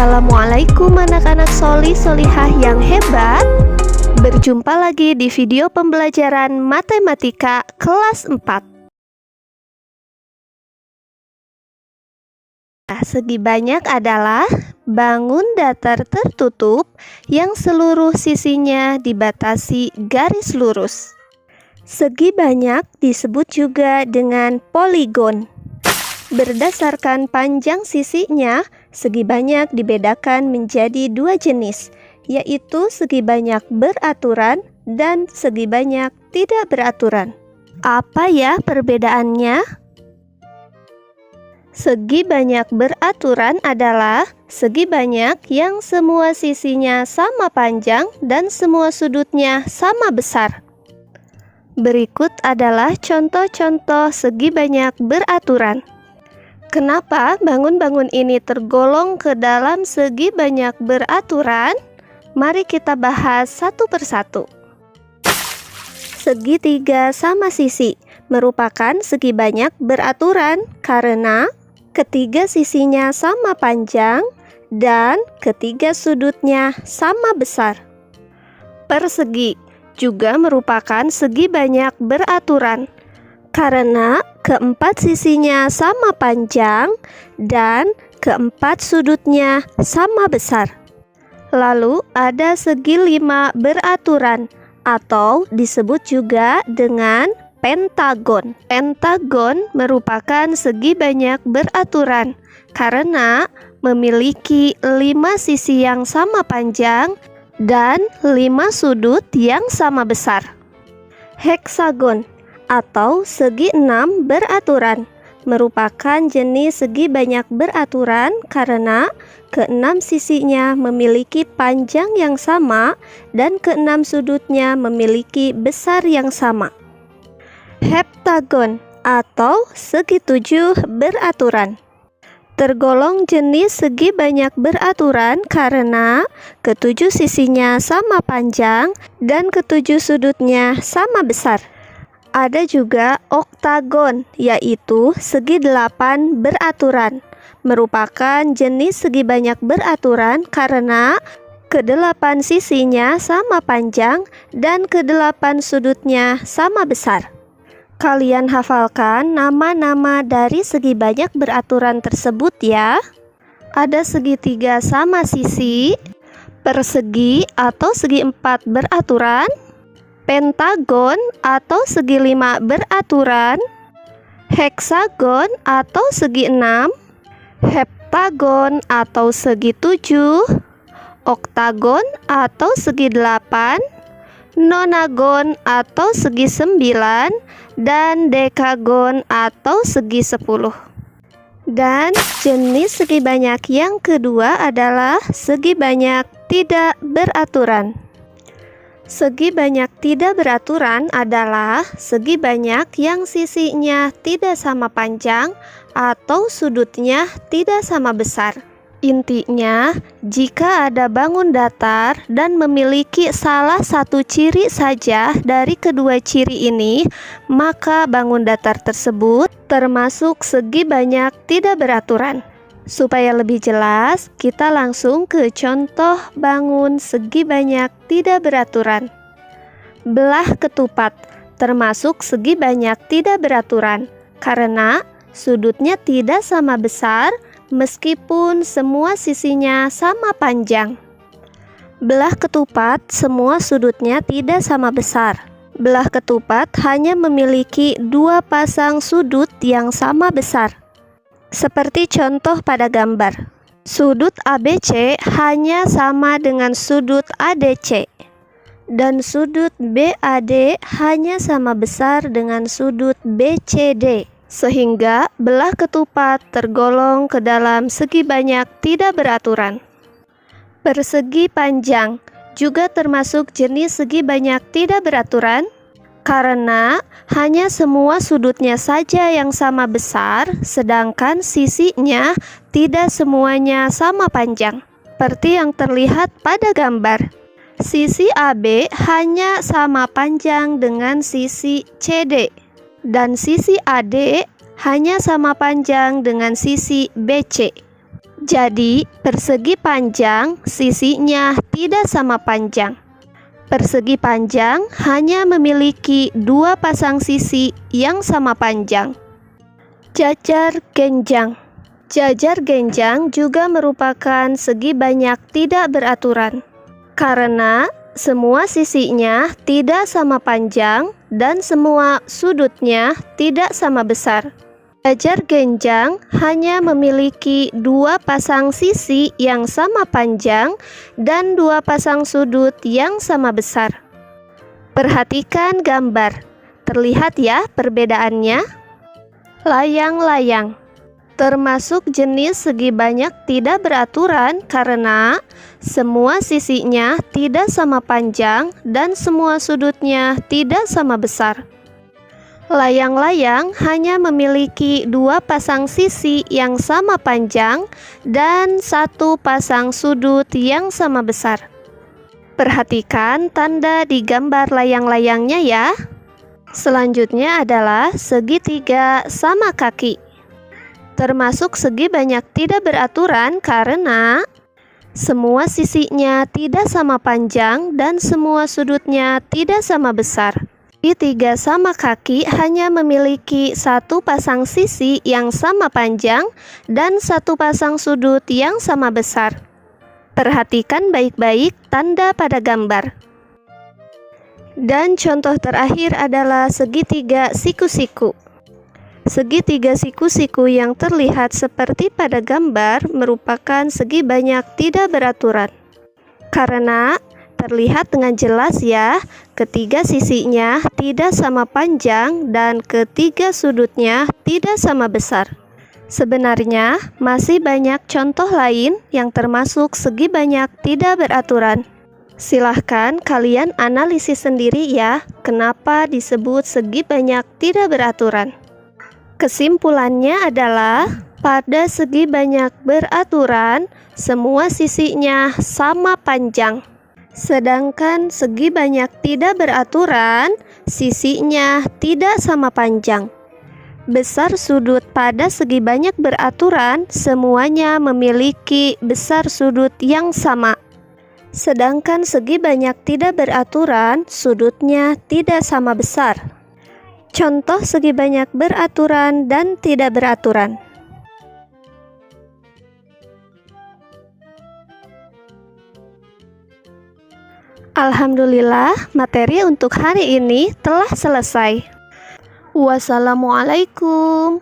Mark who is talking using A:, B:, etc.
A: Assalamualaikum anak-anak soli solihah yang hebat. Berjumpa lagi di video pembelajaran matematika kelas 4. Segi banyak adalah bangun datar tertutup yang seluruh sisinya dibatasi garis lurus. Segi banyak disebut juga dengan poligon. Berdasarkan panjang sisinya, segi banyak dibedakan menjadi dua jenis, yaitu segi banyak beraturan dan segi banyak tidak beraturan. Apa ya perbedaannya? Segi banyak beraturan adalah segi banyak yang semua sisinya sama panjang dan semua sudutnya sama besar. Berikut adalah contoh-contoh segi banyak beraturan. Kenapa bangun-bangun ini tergolong ke dalam segi banyak beraturan? Mari kita bahas satu persatu. Segitiga sama sisi merupakan segi banyak beraturan karena ketiga sisinya sama panjang dan ketiga sudutnya sama besar. Persegi juga merupakan segi banyak beraturan karena keempat sisinya sama panjang dan keempat sudutnya sama besar. Lalu ada segi lima beraturan atau disebut juga dengan pentagon. Pentagon merupakan segi banyak beraturan karena memiliki 5 sisi yang sama panjang dan 5 sudut yang sama besar. Heksagon atau segi 6 beraturan merupakan jenis segi banyak beraturan karena keenam sisinya memiliki panjang yang sama dan keenam sudutnya memiliki besar yang sama. Heptagon atau segi 7 beraturan tergolong jenis segi banyak beraturan karena ketujuh sisinya sama panjang dan ketujuh sudutnya sama besar. Ada juga oktagon, yaitu segi 8 beraturan. Merupakan jenis segi banyak beraturan karena kedelapan sisinya sama panjang dan kedelapan sudutnya sama besar. Kalian hafalkan nama-nama dari segi banyak beraturan tersebut ya. Ada segitiga sama sisi, persegi atau segi 4 beraturan, pentagon atau segi 5 beraturan, heksagon atau segi 6, heptagon atau segi 7, oktagon atau segi 8, nonagon atau segi 9, dan dekagon atau segi 10. Dan jenis segi banyak yang kedua adalah segi banyak tidak beraturan. Segi banyak tidak beraturan adalah segi banyak yang sisinya tidak sama panjang atau sudutnya tidak sama besar. Intinya, jika ada bangun datar dan memiliki salah satu ciri saja dari kedua ciri ini, maka bangun datar tersebut termasuk segi banyak tidak beraturan. Supaya lebih jelas, kita langsung ke contoh bangun segi banyak tidak beraturan. Belah ketupat termasuk segi banyak tidak beraturan karena sudutnya tidak sama besar meskipun semua sisinya sama panjang. Belah ketupat semua sudutnya tidak sama besar. Belah ketupat hanya memiliki 2 pasang sudut yang sama besar. Seperti contoh pada gambar, sudut ABC hanya sama dengan sudut ADC, dan sudut BAD hanya sama besar dengan sudut BCD, sehingga belah ketupat tergolong ke dalam segi banyak tidak beraturan. Persegi panjang juga termasuk jenis segi banyak tidak beraturan, karena hanya semua sudutnya saja yang sama besar, sedangkan sisinya tidak semuanya sama panjang. Seperti yang terlihat pada gambar, sisi AB hanya sama panjang dengan sisi CD, dan sisi AD hanya sama panjang dengan sisi BC. Jadi, persegi panjang sisinya tidak sama panjang. Persegi panjang hanya memiliki dua pasang sisi yang sama panjang. Jajar genjang. Jajar genjang juga merupakan segi banyak tidak beraturan, karena semua sisinya tidak sama panjang dan semua sudutnya tidak sama besar. Jajar genjang hanya memiliki dua pasang sisi yang sama panjang dan dua pasang sudut yang sama besar. Perhatikan gambar. Terlihat ya perbedaannya? Layang-layang termasuk jenis segi banyak tidak beraturan karena semua sisinya tidak sama panjang dan semua sudutnya tidak sama besar. Layang-layang hanya memiliki dua pasang sisi yang sama panjang dan satu pasang sudut yang sama besar. Perhatikan tanda di gambar layang-layangnya ya. Selanjutnya adalah segitiga sama kaki. Termasuk segi banyak tidak beraturan karena semua sisinya tidak sama panjang dan semua sudutnya tidak sama besar. Segitiga sama kaki hanya memiliki satu pasang sisi yang sama panjang dan satu pasang sudut yang sama besar. Perhatikan baik-baik tanda pada gambar. Dan contoh terakhir adalah segitiga siku-siku. Segitiga siku-siku yang terlihat seperti pada gambar merupakan segi banyak tidak beraturan. Karena terlihat dengan jelas ya, ketiga sisinya tidak sama panjang dan ketiga sudutnya tidak sama besar. Sebenarnya masih banyak contoh lain yang termasuk segi banyak tidak beraturan. Silahkan kalian analisis sendiri ya, kenapa disebut segi banyak tidak beraturan. Kesimpulannya adalah, pada segi banyak beraturan, semua sisinya sama panjang. Sedangkan segi banyak tidak beraturan, sisinya tidak sama panjang. Besar sudut pada segi banyak beraturan, semuanya memiliki besar sudut yang sama. Sedangkan segi banyak tidak beraturan, sudutnya tidak sama besar. Contoh segi banyak beraturan dan tidak beraturan. Alhamdulillah, materi untuk hari ini telah selesai. Wassalamualaikum.